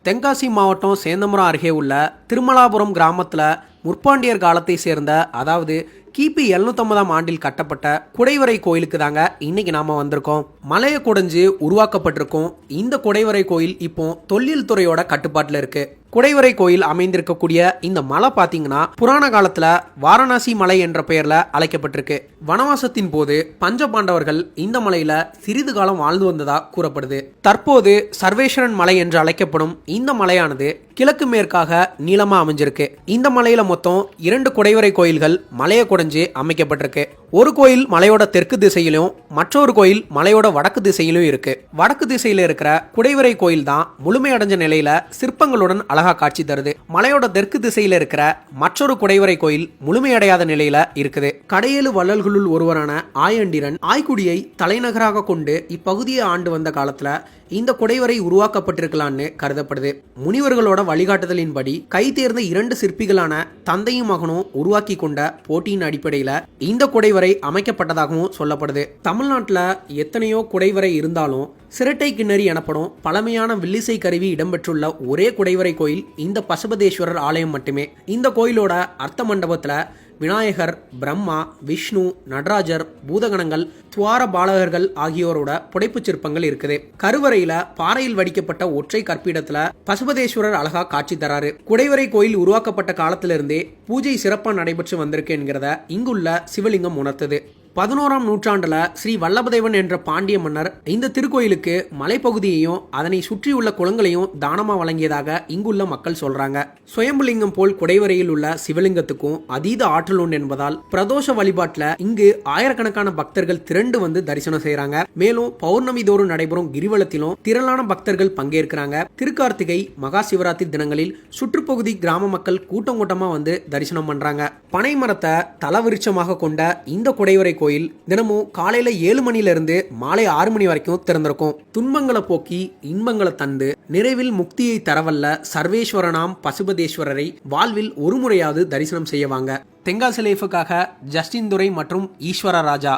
தென்காசி மாவட்டம் சேந்தமரம் அருகே உள்ள திருமலாபுரம் கிராமத்தில் முற்பாண்டியர் காலத்தை சேர்ந்த அதாவது கிபி 750ஆம் ஆண்டில் கட்டப்பட்ட குடைவரை கோயிலுக்கு தாங்க இன்னைக்கு நாம வந்திருக்கோம். மலையை குடைஞ்சு உருவாக்கப்பட்டிருக்கும் இந்த குடைவரை கோயில் இப்போ தொல்லியல் துறையோட கட்டுப்பாட்டில் இருக்கு. குடைவரை கோயில் அமைந்திருக்கக்கூடிய இந்த மலை பாத்தீங்கன்னா புராண காலத்துல வாரணாசி மலை என்ற பெயர்ல அழைக்கப்பட்டிருக்கு. வனவாசத்தின் போது பஞ்ச பாண்டவர்கள் இந்த மலையில சிறிது காலம் வாழ்ந்து வந்ததா கூறப்படுது. தற்போது சர்வேஸ்வரன் மலை என்று அழைக்கப்படும் இந்த மலையானது கிழக்கு மேற்காக நீளமா அமைஞ்சிருக்கு. இந்த மலையில மொத்தம் 2 குடைவரை கோயில்கள் மலையை குடைஞ்சு அமைக்கப்பட்டிருக்கு. ஒரு கோயில் மலையோட தெற்கு திசையிலும் மற்றொரு கோயில் மலையோட வடக்கு திசையிலும் இருக்கு. வடக்கு திசையில இருக்கிற குடைவரை கோயில் தான் முழுமையடைஞ்ச நிலையில சிற்பங்களுடன் அழகா காட்சி தருது. மலையோட தெற்கு திசையில இருக்கிற மற்றொரு குடைவரை கோயில் முழுமையடையாத நிலையில இருக்குது. கடையேழு வள்ளல்களுள் ஒருவரான ஆயண்டிரன் ஆய்குடியை தலைநகராக கொண்டு இப்பகுதியை ஆண்டு வந்த காலத்துல இந்த குடைவரை உருவாக்கப்பட்டிருக்கலான்னு கருதப்படுது. முனிவர்களோட வழிகாட்டுதலின்படி கை தேர்ந்த 2 சிற்பிகளான தந்தையும் மகனும் உருவாக்கி கொண்ட போட்டியின் அடிப்படையில இந்த குடைவரை அமைக்கப்பட்டதாகவும் சொல்லப்படுது. தமிழ்நாட்டில் எத்தனையோ குடைவரை இருந்தாலும் சிரட்டை கிண்ணறி எனப்படும் பழமையான வில்லிசை கருவி இடம்பெற்றுள்ள ஒரே குடைவரை கோயில் இந்த பசுபதேஸ்வரர் ஆலயம் மட்டுமே. இந்த கோயிலோட அர்த்த மண்டபத்துல விநாயகர், பிரம்மா, விஷ்ணு, நடராஜர், பூதகணங்கள், துவார பாலகர்கள் ஆகியோரோட புடைப்புச் சிற்பங்கள் இருக்குது. கருவறையில பாறையில் வடிக்கப்பட்ட ஒற்றை கற்பிடத்துல பசுபதேஸ்வரர் அழகா காட்சி தராரு. குடைவரை கோயில் உருவாக்கப்பட்ட காலத்திலிருந்தே பூஜை சிறப்பா நடைபெற்று வந்திருக்கு என்கிறத இங்குள்ள சிவலிங்கம் உணர்த்தது. 11ஆம் நூற்றாண்டுல ஸ்ரீ வல்லபதேவன் என்ற பாண்டிய மன்னர் இந்த திருக்கோயிலுக்கு மலைப்பகுதியையும் அதனை சுற்றியுள்ள குளங்களையும் தானமா வழங்கியதாக இங்குள்ள மக்கள் சொல்றாங்க. சுயம்புலிங்கம் போல் குடைவரையில் உள்ள சிவலிங்கத்துக்கும் அதீத ஆற்றல் உண்டு என்பதால் பிரதோஷ வழிபாட்டுல இங்கு ஆயிரக்கணக்கான பக்தர்கள் திரண்டு வந்து தரிசனம் செய்யறாங்க. மேலும் பௌர்ணமி தோறும் நடைபெறும் கிரிவலத்திலும் திரளான பக்தர்கள் பங்கேற்கிறாங்க. திருக்கார்த்திகை, மகா சிவராத்திரி தினங்களில் சுற்றுப்பகுதி கிராம மக்கள் கூட்டம் கூட்டமா வந்து தரிசனம் பண்றாங்க. பனை மரத்தை தலவிருட்சமாக கொண்ட இந்த குடைவரை கோயில் தினமும் காலையில 7 மணிலிருந்து மாலை 6 மணி வரைக்கும் திறந்திருக்கும். துன்பங்களை போக்கி இன்பங்களை தந்து நிறைவில் முக்தியை தரவல்ல சர்வேஸ்வரனாம் பசுபதேஸ்வரரை வாழ்வில் ஒரு முறையாவது தரிசனம் செய்யவாங்க. தென்காசி லைஃபுக்காக ஜஸ்டின் துரை மற்றும் ஈஸ்வர ராஜா.